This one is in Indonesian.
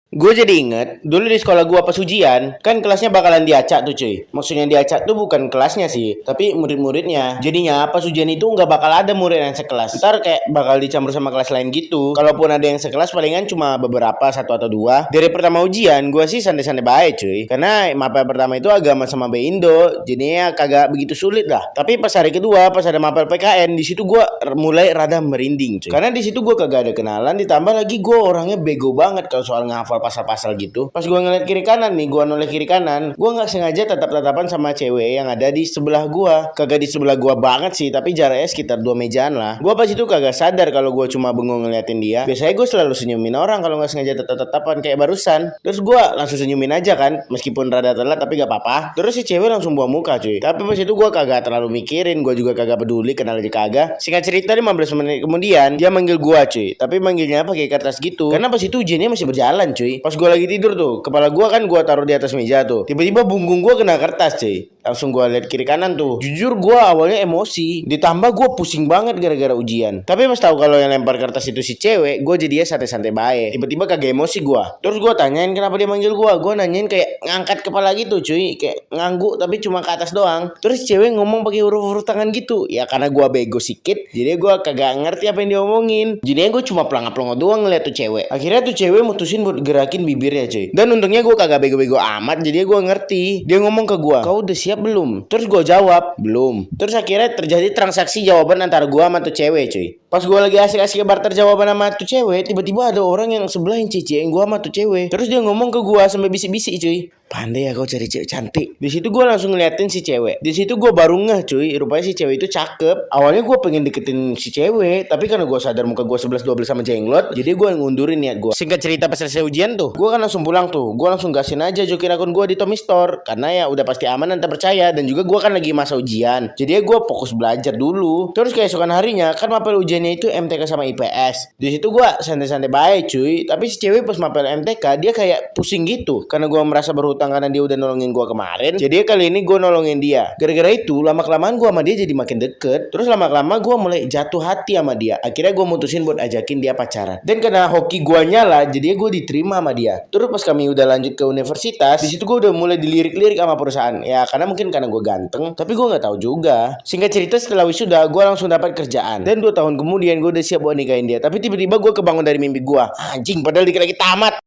Gue jadi inget, dulu di sekolah gue pas ujian, kan kelasnya bakalan diacak tuh cuy. Maksudnya diacak tuh bukan kelasnya sih, tapi murid-muridnya. Jadinya pas ujian itu nggak bakal ada murid yang sekelas. Ntar kayak bakal dicampur sama kelas lain gitu. Kalaupun ada yang sekelas palingan cuma beberapa, satu atau dua. Dari pertama ujian, gue sih santai-santai baik cuy. Karena mapel pertama itu agama sama B-Indo, jadinya kagak begitu sulit lah. Tapi pas hari kedua, pas ada mapel PKN, di situ gue mulai rada merinding cuy. Karena di situ gue kagak ada kenalan, ditambah lagi gue orangnya bego banget kalau soal ngehafal pasal-pasal gitu. Pas gue ngeliat kiri kanan nih, gue noleh kiri kanan, gue nggak sengaja tatap-tatapan sama cewek yang ada di sebelah gue. Kagak di sebelah gue banget sih, tapi jaraknya sekitar 2 mejaan lah. Gue pas itu kagak sadar kalau gue cuma bengong ngeliatin dia. Biasanya gue selalu senyumin orang kalau nggak sengaja tatap-tatapan kayak barusan. Terus gue langsung senyumin aja kan, meskipun rada telat tapi gak apa-apa. Terus si cewek langsung buang muka cuy. Tapi pas itu gue kagak terlalu mikirin, gue juga kagak peduli kenal aja kagak. Singkat cerita 15 menit kemudian dia manggil gue cuy, tapi manggilnya pakai kertas gitu. Karena pas itu ujiannya masih berjalan cuy. Pas gue lagi tidur tuh, kepala gue kan gue taruh di atas meja tuh. Tiba-tiba punggung gue kena kertas cuy. Langsung gue lihat kiri kanan tuh. Jujur gue awalnya emosi, ditambah gue pusing banget gara-gara ujian. Tapi pas tahu kalau yang lempar kertas itu si cewek, gue jadinya santai-santai baik. Tiba-tiba kagak emosi gue. Terus gue tanyain kenapa dia manggil gue. Gue nanyain kayak ngangkat kepala gitu cuy, kayak ngangguk tapi cuma ke atas doang. Terus cewek ngomong pakai huruf-huruf tangan gitu. Ya karena gue bego sikit, jadi gue kagak ngerti apa yang dia omongin. Jadinya gue cuma pelangap-pelongo doang ngeliat tuh cewek. Akhirnya tuh cewek mutusin buat gerakin bibirnya cuy. Dan untungnya gue kagak bego-bego amat, jadi gue ngerti. Dia ngomong ke gue, kau udah siap belum? Terus gue jawab, belum. Terus akhirnya terjadi transaksi jawaban antara gue sama tuh cewek cuy. Pas gue lagi asik-asik barter jawaban sama tuh cewek, tiba-tiba ada orang yang sebelah yang cecein gue sama tuh cewek. Terus dia ngomong ke gue sampai bisik-bisik cuy, pandai ya kau cari cewek cantik. Di situ gue langsung ngeliatin si cewek. Di situ gue baru ngeh cuy, rupanya si cewek itu cakep. Awalnya gue pengen deketin si cewek, tapi karena gue sadar muka gue 11-12 sama jenglot, jadi gue ngundurin niat gue. Singkat cerita pas selesai ujian tuh, gue kan langsung pulang tuh. Gue langsung gasin aja jokin akun gue di Tommy Store, karena ya udah pasti aman dan terpercaya. Dan juga gue kan lagi masa ujian, jadi gue fokus belajar dulu. Terus keesokan harinya kan mapel ujiannya itu MTK sama IPS. Di situ gue santai-santai baik cuy. Tapi si cewek pas mapel MTK dia kayak pusing gitu, karena gue merasa berhutang karena dia udah nolongin gue kemarin. Jadi kali ini gue nolongin dia. Gara-gara itu lama kelamaan gue sama dia jadi makin deket. Terus lama kelamaan gue mulai jatuh hati sama dia. Akhirnya gue mutusin buat ajakin dia pacaran. Dan karena hoki gue nyala, jadi gue diterima sama dia. Terus pas kami udah lanjut ke universitas, di situ gue udah mulai dilirik-lirik sama perusahaan. Ya karena mungkin karena gue ganteng, tapi gue nggak tahu juga. Singkat cerita setelah wisuda gue langsung dapat kerjaan. Dan 2 tahun kemudian gue udah siap buat nikahin dia. Tapi tiba-tiba gue kebangun dari mimpi gue. Anjing, padahal dikit lagi tamat.